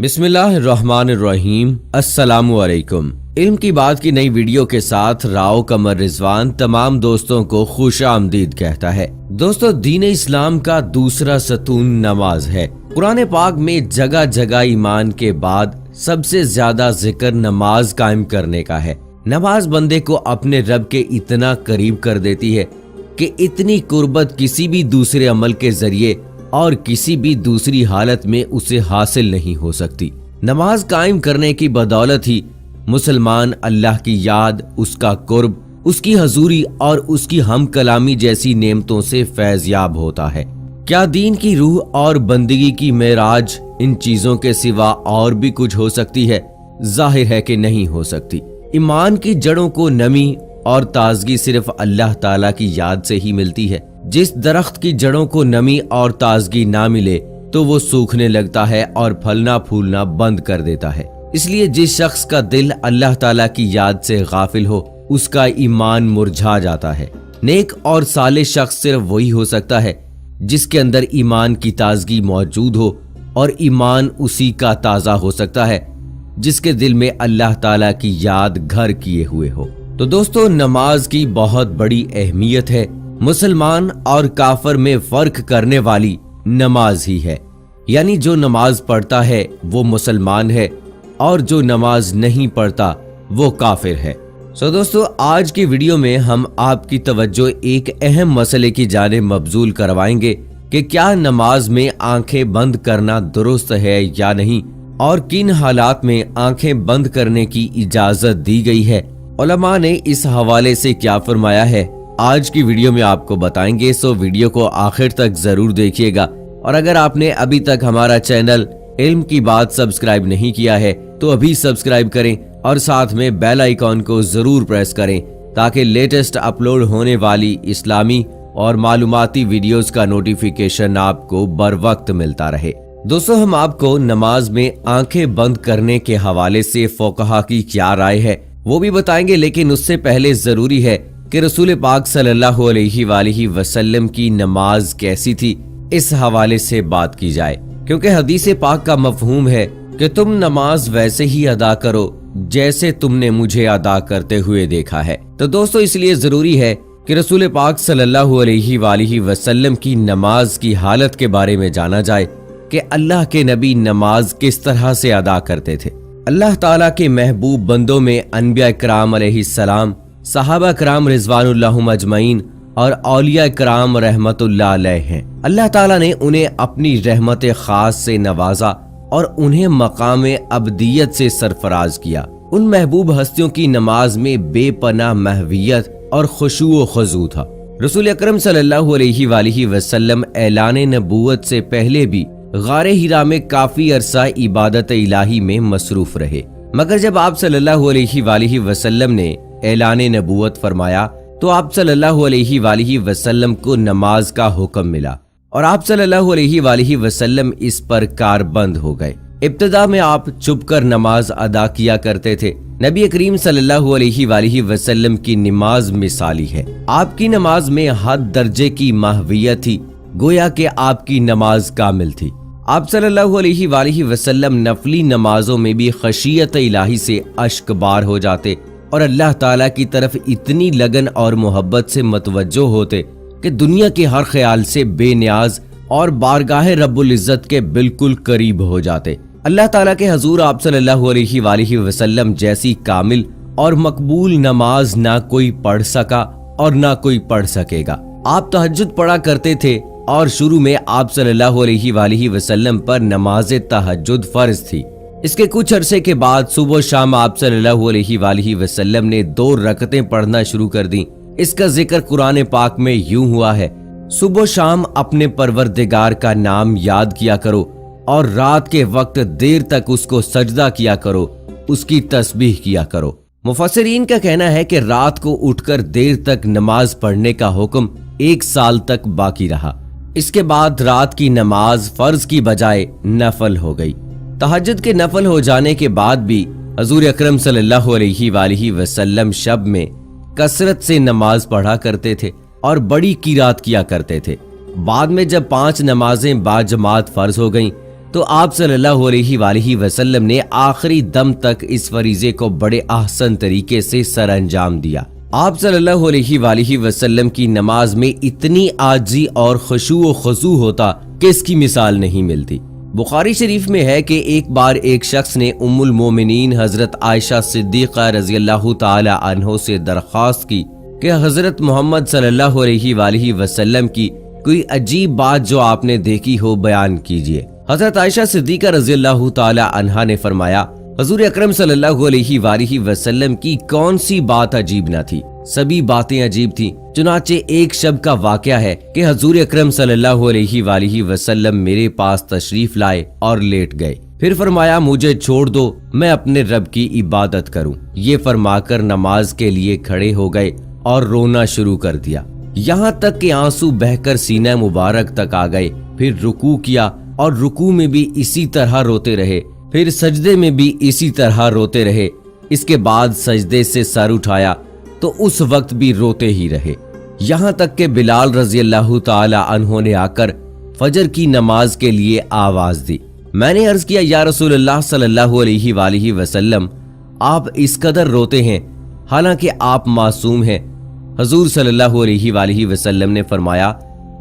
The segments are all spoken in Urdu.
بسم اللہ الرحمن الرحیم۔ السلام علیکم۔ علم کی بات کی نئی ویڈیو کے ساتھ راؤ قمر رضوان تمام دوستوں کو خوش آمدید کہتا ہے۔ دوستو، دین اسلام کا دوسرا ستون نماز ہے۔ قرآن پاک میں جگہ جگہ ایمان کے بعد سب سے زیادہ ذکر نماز قائم کرنے کا ہے۔ نماز بندے کو اپنے رب کے اتنا قریب کر دیتی ہے کہ اتنی قربت کسی بھی دوسرے عمل کے ذریعے اور کسی بھی دوسری حالت میں اسے حاصل نہیں ہو سکتی۔ نماز قائم کرنے کی بدولت ہی مسلمان اللہ کی یاد، اس کا قرب، اس کی حضوری اور اس کی ہم کلامی جیسی نعمتوں سے فیض یاب ہوتا ہے۔ کیا دین کی روح اور بندگی کی معراج ان چیزوں کے سوا اور بھی کچھ ہو سکتی ہے؟ ظاہر ہے کہ نہیں ہو سکتی۔ ایمان کی جڑوں کو نمی اور تازگی صرف اللہ تعالیٰ کی یاد سے ہی ملتی ہے۔ جس درخت کی جڑوں کو نمی اور تازگی نہ ملے تو وہ سوکھنے لگتا ہے اور پھلنا پھولنا بند کر دیتا ہے۔ اس لیے جس شخص کا دل اللہ تعالیٰ کی یاد سے غافل ہو، اس کا ایمان مرجھا جاتا ہے۔ نیک اور صالح شخص صرف وہی ہو سکتا ہے جس کے اندر ایمان کی تازگی موجود ہو، اور ایمان اسی کا تازہ ہو سکتا ہے جس کے دل میں اللہ تعالیٰ کی یاد گھر کیے ہوئے ہو۔ تو دوستو، نماز کی بہت بڑی اہمیت ہے۔ مسلمان اور کافر میں فرق کرنے والی نماز ہی ہے، یعنی جو نماز پڑھتا ہے وہ مسلمان ہے اور جو نماز نہیں پڑھتا وہ کافر ہے۔ دوستو، آج کی ویڈیو میں ہم آپ کی توجہ ایک اہم مسئلے کی جانب مبذول کروائیں گے کہ کیا نماز میں آنکھیں بند کرنا درست ہے یا نہیں، اور کن حالات میں آنکھیں بند کرنے کی اجازت دی گئی ہے۔ علماء نے اس حوالے سے کیا فرمایا ہے، آج کی ویڈیو میں آپ کو بتائیں گے۔ سو ویڈیو کو آخر تک ضرور دیکھیے گا، اور اگر آپ نے ابھی تک ہمارا چینل علم کی بات سبسکرائب نہیں کیا ہے تو ابھی سبسکرائب کریں اور ساتھ میں بیل آئیکن کو ضرور پریس کریں تاکہ لیٹسٹ اپلوڈ ہونے والی اسلامی اور معلوماتی ویڈیوز کا نوٹیفیکیشن آپ کو بر وقت ملتا رہے۔ دوستو، ہم آپ کو نماز میں آنکھیں بند کرنے کے حوالے سے فقہا کی کیا رائے ہے وہ بھی بتائیں گے، لیکن اس سے پہلے ضروری ہے کہ رسول پاک صلی اللہ علیہ وآلہ وسلم کی نماز کیسی تھی، اس حوالے سے بات کی جائے، کیونکہ حدیث پاک کا مفہوم ہے کہ تم نماز ویسے ہی ادا کرو جیسے تم نے مجھے ادا کرتے ہوئے دیکھا ہے۔ تو دوستو، اس لیے ضروری ہے کہ رسول پاک صلی اللہ علیہ وآلہ وسلم کی نماز کی حالت کے بارے میں جانا جائے کہ اللہ کے نبی نماز کس طرح سے ادا کرتے تھے۔ اللہ تعالیٰ کے محبوب بندوں میں انبیاء کرام علیہ السلام، صحابہ کرام رضوان اللہ اجمعین اور اولیاء کرام رحمت اللہ علیہ ہیں۔ اللہ تعالیٰ نے انہیں اپنی رحمت خاص سے نوازا اور انہیں مقام عبدیت سے سرفراز کیا۔ ان محبوب ہستیوں کی نماز میں بے پناہ محویت اور خشوع و خضوع تھا۔ رسول اکرم صلی اللہ علیہ وآلہ وسلم اعلان نبوت سے پہلے بھی غار حرا میں کافی عرصہ عبادت الہی میں مصروف رہے، مگر جب آپ صلی اللہ علیہ وآلہ وسلم نے اعلان نبوت فرمایا تو آپ صلی اللہ علیہ وآلہ وسلم کو نماز کا حکم ملا، اور آپ صلی اللہ علیہ وآلہ وسلم اس پر کاربند ہو گئے۔ ابتدا میں آپ چھپ کر نماز ادا کیا کرتے تھے۔ نبی کریم صلی اللہ علیہ وآلہ وسلم کی نماز مثالی ہے۔ آپ کی نماز میں حد درجے کی محویت تھی، گویا کہ آپ کی نماز کامل تھی۔ آپ صلی اللہ علیہ وآلہ وسلم نفلی نمازوں میں بھی خشیت الہی سے اشک بار ہو جاتے اور اللہ تعالیٰ کی طرف اتنی لگن اور محبت سے متوجہ ہوتے کہ دنیا کے ہر خیال سے بے نیاز اور بارگاہ رب العزت کے بالکل قریب ہو جاتے۔ اللہ تعالیٰ کے حضور آپ صلی اللہ علیہ وآلہ وسلم جیسی کامل اور مقبول نماز نہ کوئی پڑھ سکا اور نہ کوئی پڑھ سکے گا۔ آپ تہجد پڑھا کرتے تھے، اور شروع میں آپ صلی اللہ علیہ وآلہ وسلم پر نماز تہجد فرض تھی۔ اس کے کچھ عرصے کے بعد صبح و شام آپ صلی اللہ علیہ وآلہ وسلم نے 2 رکعتیں پڑھنا شروع کر دیں۔ اس کا ذکر قرآن پاک میں یوں ہوا ہے، صبح و شام اپنے پروردگار کا نام یاد کیا کرو، اور رات کے وقت دیر تک اس کو سجدہ کیا کرو، اس کی تسبیح کیا کرو۔ مفسرین کا کہنا ہے کہ رات کو اٹھ کر دیر تک نماز پڑھنے کا حکم 1 سال تک باقی رہا۔ اس کے بعد رات کی نماز فرض کی بجائے نفل ہو گئی۔ تہجد کے نفل ہو جانے کے بعد بھی حضور اکرم صلی اللہ علیہ وآلہ وسلم شب میں کثرت سے نماز پڑھا کرتے تھے اور بڑی قرات کیا کرتے تھے۔ بعد میں جب 5 نمازیں باجماعت فرض ہو گئیں تو آپ صلی اللہ علیہ وآلہ وسلم نے آخری دم تک اس فریضے کو بڑے احسن طریقے سے سر انجام دیا۔ آپ صلی اللہ علیہ وآلہ وسلم کی نماز میں اتنی عاجزی اور خشوع و خضوع ہوتا کہ اس کی مثال نہیں ملتی۔ بخاری شریف میں ہے کہ ایک بار ایک شخص نے ام المومنین حضرت عائشہ صدیقہ رضی اللہ تعالی عنہ سے درخواست کی کہ حضرت محمد صلی اللہ علیہ وآلہ وسلم کی کوئی عجیب بات جو آپ نے دیکھی ہو بیان کیجیے۔ حضرت عائشہ صدیقہ رضی اللہ تعالی عنہا نے فرمایا، حضور اکرم صلی اللہ علیہ وآلہ وسلم کی کون سی بات عجیب نہ تھی، سبھی باتیں عجیب تھیں۔ چنانچہ ایک شب کا واقعہ ہے کہ حضور اکرم صلی اللہ علیہ وآلہ وسلم میرے پاس تشریف لائے اور لیٹ گئے، پھر فرمایا مجھے چھوڑ دو، میں اپنے رب کی عبادت کروں۔ یہ فرما کر نماز کے لیے کھڑے ہو گئے اور رونا شروع کر دیا، یہاں تک کہ آنسو بہہ کر سینہ مبارک تک آ گئے۔ پھر رکوع کیا اور رکوع میں بھی اسی طرح روتے رہے، پھر سجدے میں بھی اسی طرح روتے رہے۔ اس کے بعد سجدے سے سر اٹھایا تو اس وقت بھی روتے ہی رہے، یہاں تک کہ بلال رضی اللہ تعالی عنہ نے آ کر فجر کی نماز کے لیے آواز دی۔ میں نے عرض کیا یا رسول اللہ صلی اللہ علیہ وآلہ وسلم، آپ اس قدر روتے ہیں حالانکہ آپ معصوم ہیں۔ حضور صلی اللہ علیہ وآلہ وسلم نے فرمایا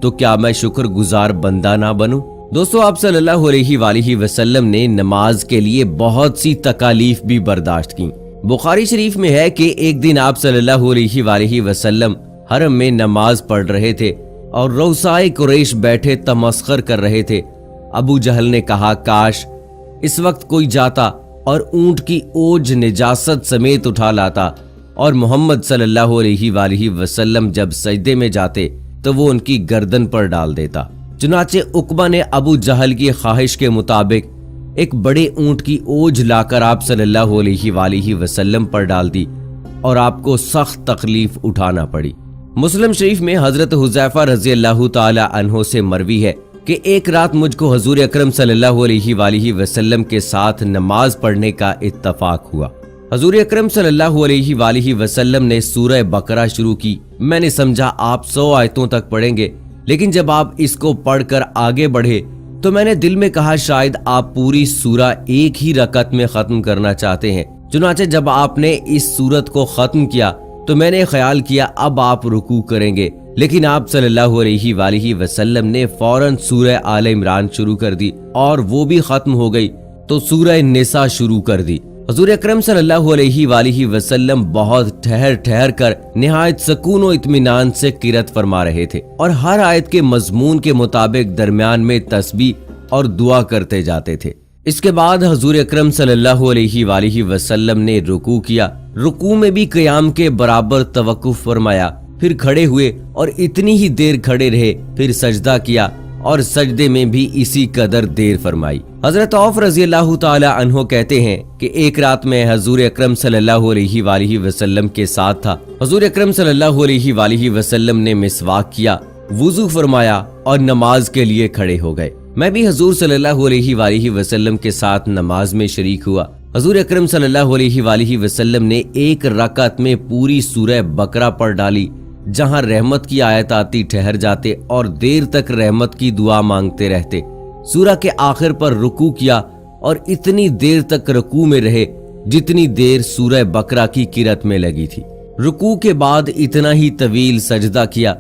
تو کیا میں شکر گزار بندہ نہ بنوں؟ دوستو، آپ صلی اللہ علیہ وآلہ وسلم نے نماز کے لیے بہت سی تکالیف بھی برداشت کی۔ بخاری شریف میں ہے کہ ایک دن آپ صلی اللہ علیہ وآلہ وسلم حرم میں نماز پڑھ رہے تھے اور رؤسائے قریش بیٹھے تمسخر کر رہے تھے۔ ابو جہل نے کہا کاش اس وقت کوئی جاتا اور اونٹ کی اوج نجاست سمیت اٹھا لاتا، اور محمد صلی اللہ علیہ وآلہ وسلم جب سجدے میں جاتے تو وہ ان کی گردن پر ڈال دیتا۔ چنانچہ عقبہ نے ابو جہل کی خواہش کے مطابق ایک بڑے اونٹ کی اوج لا کر آپ صلی اللہ علیہ وآلہ وسلم پر ڈال دی اور آپ کو سخت تکلیف اٹھانا پڑی۔ مسلم شریف میں حضرت حذیفہ رضی اللہ تعالی عنہ سے مروی ہے کہ ایک رات مجھ کو حضور اکرم صلی اللہ علیہ وآلہ وسلم کے ساتھ نماز پڑھنے کا اتفاق ہوا۔ حضور اکرم صلی اللہ علیہ وآلہ وسلم نے سورہ بقرہ شروع کی۔ میں نے سمجھا آپ 100 آیتوں تک پڑھیں گے، لیکن جب آپ اس کو پڑھ کر آگے بڑھے تو میں نے دل میں کہا شاید آپ پوری سورہ ایک ہی رکعت میں ختم کرنا چاہتے ہیں۔ چنانچہ جب آپ نے اس سورت کو ختم کیا تو میں نے خیال کیا اب آپ رکوع کریں گے، لیکن آپ صلی اللہ علیہ وآلہ وسلم نے فوراً سورہ آل عمران شروع کر دی اور وہ بھی ختم ہو گئی تو سورہ نساء شروع کر دی۔ حضور اکرم صلی اللہ علیہ وآلہ وسلم بہت ٹھہر کر نہایت سکون و اطمینان سے قرأت فرما رہے تھے اور ہر آیت کے مضمون کے مطابق درمیان میں تسبیح اور دعا کرتے جاتے تھے۔ اس کے بعد حضور اکرم صلی اللہ علیہ وآلہ وسلم نے رکوع کیا، رکوع میں بھی قیام کے برابر توقف فرمایا، پھر کھڑے ہوئے اور اتنی ہی دیر کھڑے رہے، پھر سجدہ کیا اور سجدے میں بھی اسی قدر دیر فرمائی۔ حضرت عوف رضی اللہ تعالی عنہ کہتے ہیں کہ ایک رات میں حضور اکرم صلی اللہ علیہ وآلہ وسلم کے ساتھ تھا۔ حضور اکرم صلی اللہ علیہ وآلہ وسلم نے مسواک کیا، وضو فرمایا اور نماز کے لیے کھڑے ہو گئے۔ میں بھی حضور صلی اللہ علیہ وآلہ وسلم کے ساتھ نماز میں شریک ہوا۔ حضور اکرم صلی اللہ علیہ وآلہ وسلم نے ایک رکعت میں پوری سورہ بقرہ پڑھ ڈالی، جہاں رحمت کی آیت آتی ٹھہر جاتے اور دیر تک رحمت کی دعا مانگتے رہتے۔ سورہ کے آخر پر رکوع کیا اور اتنی دیر تک رکوع میں رہے جتنی دیر سورہ بقرہ کی قرأت میں لگی تھی۔ رکوع کے بعد اتنا ہی طویل سجدہ کیا،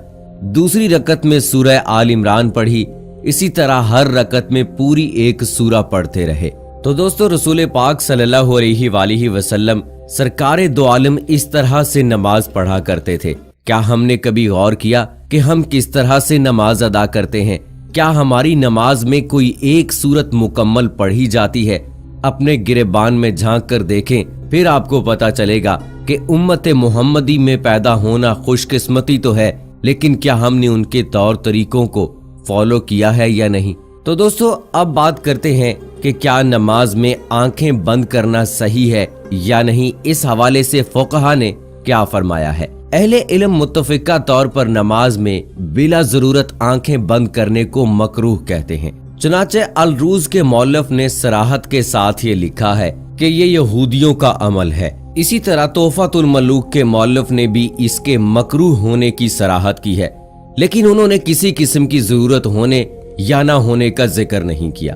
دوسری رکعت میں سورہ آل عمران پڑھی، اسی طرح ہر رکعت میں پوری ایک سورہ پڑھتے رہے۔ تو دوستو، رسول پاک صلی اللہ علیہ وآلہ وسلم سرکار دو عالم اس طرح سے نماز پڑھا کرتے تھے۔ کیا ہم نے کبھی غور کیا کہ ہم کس طرح سے نماز ادا کرتے ہیں؟ کیا ہماری نماز میں کوئی ایک سورت مکمل پڑھی جاتی ہے؟ اپنے گریبان میں جھانک کر دیکھیں، پھر آپ کو پتا چلے گا کہ امت محمدی میں پیدا ہونا خوش قسمتی تو ہے، لیکن کیا ہم نے ان کے طور طریقوں کو فالو کیا ہے یا نہیں؟ تو دوستو، اب بات کرتے ہیں کہ کیا نماز میں آنکھیں بند کرنا صحیح ہے یا نہیں۔ اس حوالے سے فقہا نے کیا فرمایا ہے؟ اہل علم متفقہ طور پر نماز میں بلا ضرورت آنکھیں بند کرنے کو مکروہ کہتے ہیں۔ چنانچہ الروز کے مؤلف نے صراحت کے ساتھ یہ لکھا ہے کہ یہ یہودیوں کا عمل ہے۔ اسی طرح تحفۃ الملوک کے مؤلف نے بھی اس کے مکروہ ہونے کی صراحت کی ہے، لیکن انہوں نے کسی قسم کی ضرورت ہونے یا نہ ہونے کا ذکر نہیں کیا۔